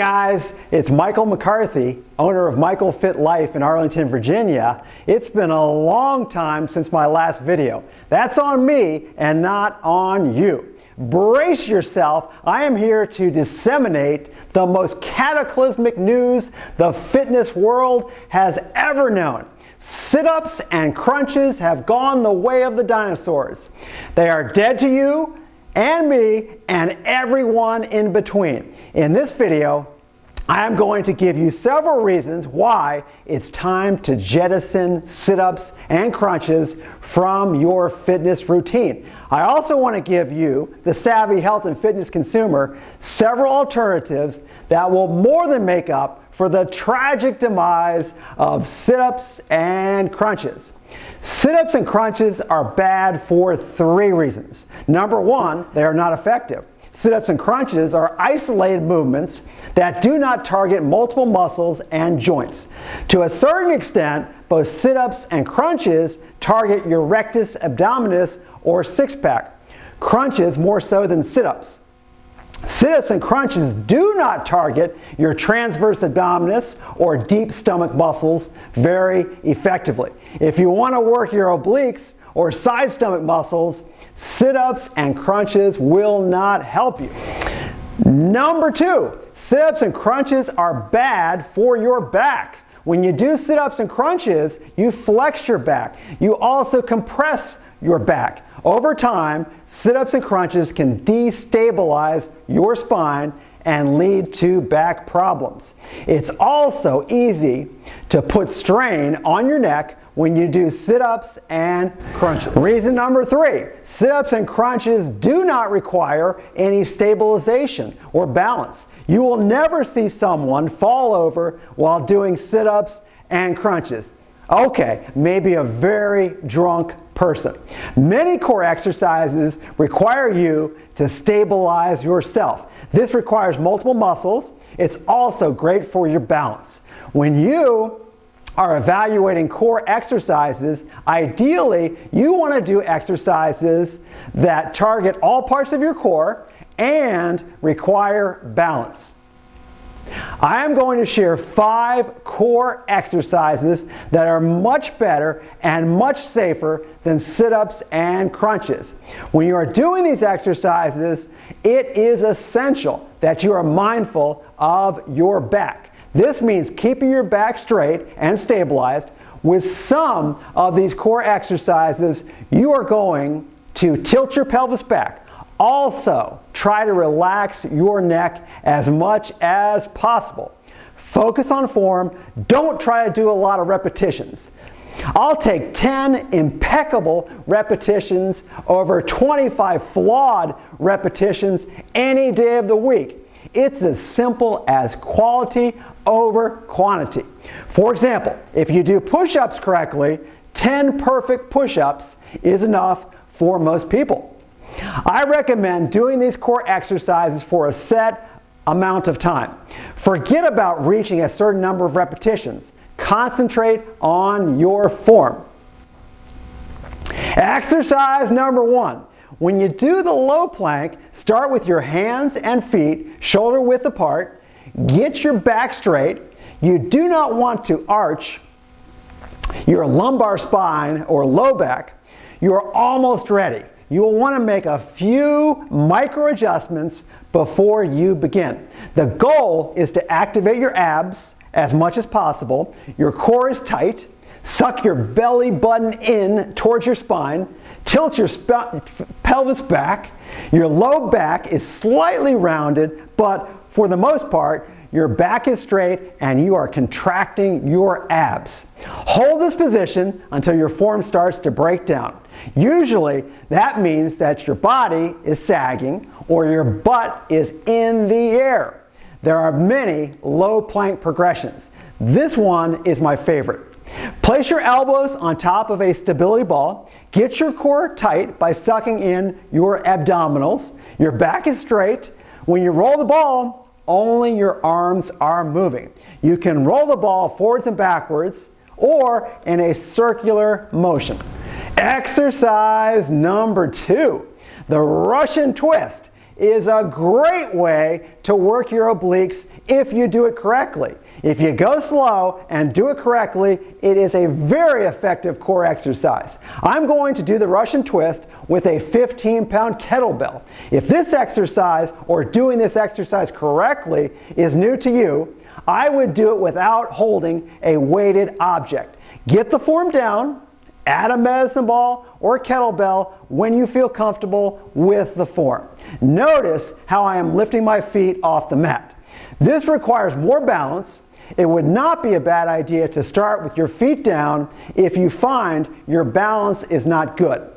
guys, it's Michael McCarthy, owner of Michael Fit Life in Arlington, Virginia. It's been a long time since my last video. That's on me and not on you. Brace yourself. I am here to disseminate the most cataclysmic news the fitness world has ever known. Sit-ups and crunches have gone the way of the dinosaurs. They are dead to you and me and everyone in between. In this video, I am going to give you several reasons why it's time to jettison sit-ups and crunches from your fitness routine. I also want to give you, the savvy health and fitness consumer, several alternatives that will more than make up for the tragic demise of sit-ups and crunches. Sit-ups and crunches are bad for three reasons. Number one, they are not effective. Sit-ups and crunches are isolated movements that do not target multiple muscles and joints. To a certain extent, both sit-ups and crunches target your rectus abdominis or six-pack. Crunches more so than sit-ups. Sit-ups and crunches do not target your transverse abdominis or deep stomach muscles very effectively. If you want to work your obliques or side stomach muscles, sit-ups and crunches will not help you. Number two, sit-ups and crunches are bad for your back. When you do sit-ups and crunches, you flex your back. You also compress your back. Over time, sit-ups and crunches can destabilize your spine and lead to back problems. It's also easy to put strain on your neck when you do sit-ups and crunches. Reason number three, sit-ups and crunches do not require any stabilization or balance. You will never see someone fall over while doing sit-ups and crunches. Okay, maybe a very drunk person. Many core exercises require you to stabilize yourself. This requires multiple muscles. It's also great for your balance. When you are evaluating core exercises, ideally you want to do exercises that target all parts of your core and require balance. I am going to share 5 core exercises that are much better and much safer than sit-ups and crunches. When you are doing these exercises, it is essential that you are mindful of your back. This means keeping your back straight and stabilized. With some of these core exercises, you are going to tilt your pelvis back. Also, try to relax your neck as much as possible. Focus on form. Don't try to do a lot of repetitions. I'll take 10 impeccable repetitions over 25 flawed repetitions any day of the week. It's as simple as quality over quantity. For example, if you do push-ups correctly, 10 perfect push-ups is enough for most people. I recommend doing these core exercises for a set amount of time. Forget about reaching a certain number of repetitions. Concentrate on your form. Exercise number 1. When you do the low plank, start with your hands and feet shoulder width apart. Get your back straight. You do not want to arch your lumbar spine or low back. You are almost ready. You will want to make a few micro adjustments before you begin. The goal is to activate your abs as much as possible. Your core is tight. Suck your belly button in towards your spine. Tilt your pelvis back. Your low back is slightly rounded, but for the most part, your back is straight and you are contracting your abs. Hold this position until your form starts to break down. Usually, that means that your body is sagging or your butt is in the air. There are many low plank progressions. This one is my favorite. Place your elbows on top of a stability ball. Get your core tight by sucking in your abdominals. Your back is straight. When you roll the ball, only your arms are moving. You can roll the ball forwards and backwards or in a circular motion. Exercise number 2, the Russian twist. is a great way to work your obliques if you do it correctly. If you go slow and do it correctly, it is a very effective core exercise. I'm going to do the Russian twist with a 15-pound kettlebell. If this exercise, or doing this exercise correctly, is new to you, I would do it without holding a weighted object. Get the form down, add a medicine ball or kettlebell when you feel comfortable with the form. Notice how I am lifting my feet off the mat. This requires more balance. It would not be a bad idea to start with your feet down if you find your balance is not good.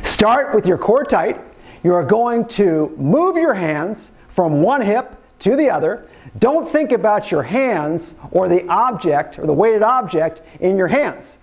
Start with your core tight. You are going to move your hands from one hip to the other. Don't think about your hands or the object or the weighted object in your hands.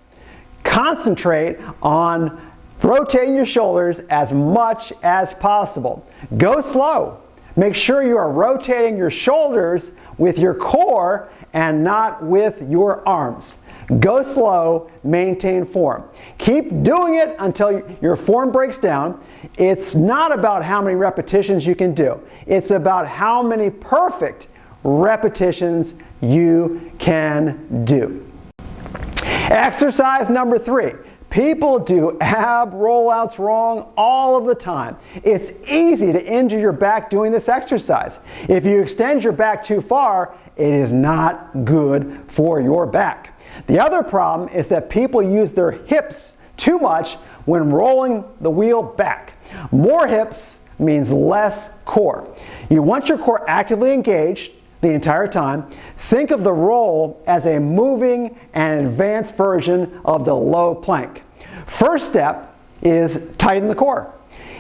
Concentrate on rotating your shoulders as much as possible. Go slow. Make sure you are rotating your shoulders with your core and not with your arms. Go slow, maintain form. Keep doing it until your form breaks down. It's not about how many repetitions you can do. It's about how many perfect repetitions you can do. Exercise number 3. People do ab rollouts wrong all of the time. It's easy to injure your back doing this exercise. If you extend your back too far, it is not good for your back. The other problem is that people use their hips too much when rolling the wheel back. More hips means less core. You want your core actively engaged the entire time. Think of the roll as a moving and advanced version of the low plank. First step is tighten the core.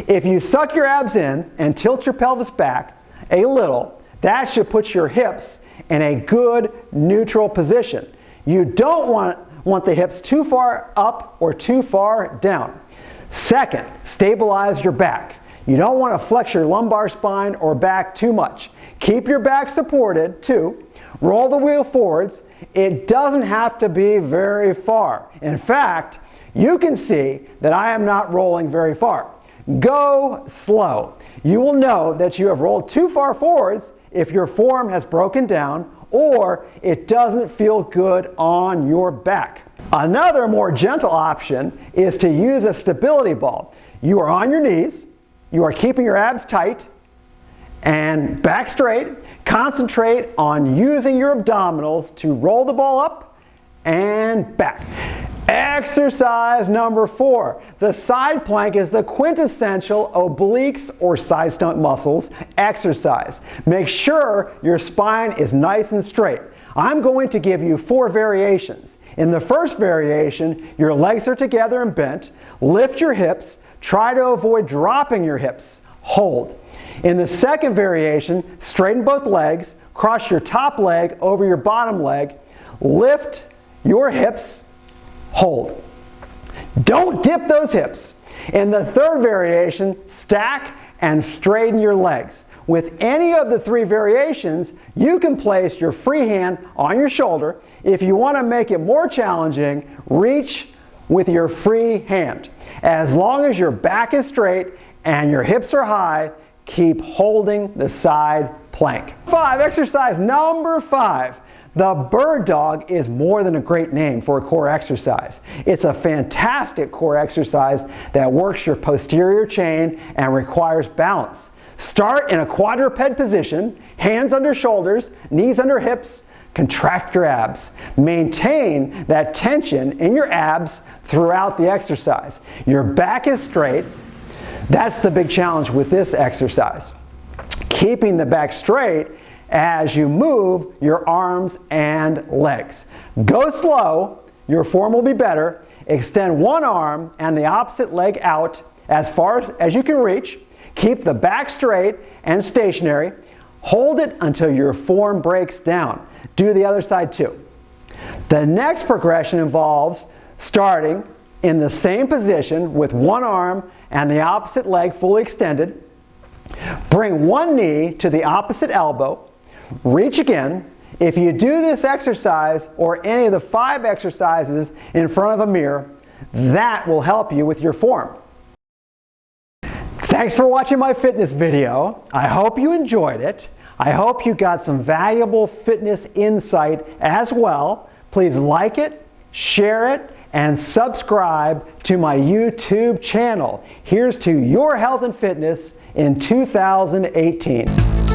If you suck your abs in and tilt your pelvis back a little, that should put your hips in a good neutral position. You don't want the hips too far up or too far down. Second, stabilize your back. You don't want to flex your lumbar spine or back too much. Keep your back supported too. Roll the wheel forwards. It doesn't have to be very far. In fact, you can see that I am not rolling very far. Go slow. You will know that you have rolled too far forwards if your form has broken down or it doesn't feel good on your back. Another more gentle option is to use a stability ball. You are on your knees, you are keeping your abs tight and back straight. Concentrate on using your abdominals to roll the ball up and back. Exercise number 4. The side plank is the quintessential obliques or side stump muscles exercise. Make sure your spine is nice and straight. I'm going to give you 4 variations. In the first variation, your legs are together and bent. Lift your hips. Try to avoid dropping your hips. Hold. In the second variation, straighten both legs. Cross your top leg over your bottom leg. Lift your hips. Hold. Don't dip those hips. In the third variation, stack and straighten your legs. With any of the 3 variations, you can place your free hand on your shoulder. If you want to make it more challenging, reach with your free hand. As long as your back is straight and your hips are high, keep holding the side plank. Exercise number 5. The bird dog is more than a great name for a core exercise. It's a fantastic core exercise that works your posterior chain and requires balance. Start in a quadruped position, hands under shoulders, knees under hips. Contract your abs. Maintain that tension in your abs throughout the exercise. Your back is straight. That's the big challenge with this exercise. Keeping the back straight as you move your arms and legs. Go slow, your form will be better. Extend one arm and the opposite leg out as far as you can reach. Keep the back straight and stationary. Hold it until your form breaks down. Do the other side too. The next progression involves starting in the same position with one arm and the opposite leg fully extended. Bring one knee to the opposite elbow. Reach again. If you do this exercise or any of the 5 exercises in front of a mirror, that will help you with your form. Thanks for watching my fitness video. I hope you enjoyed it. I hope you got some valuable fitness insight as well. Please like it, share it, and subscribe to my YouTube channel. Here's to your health and fitness in 2018.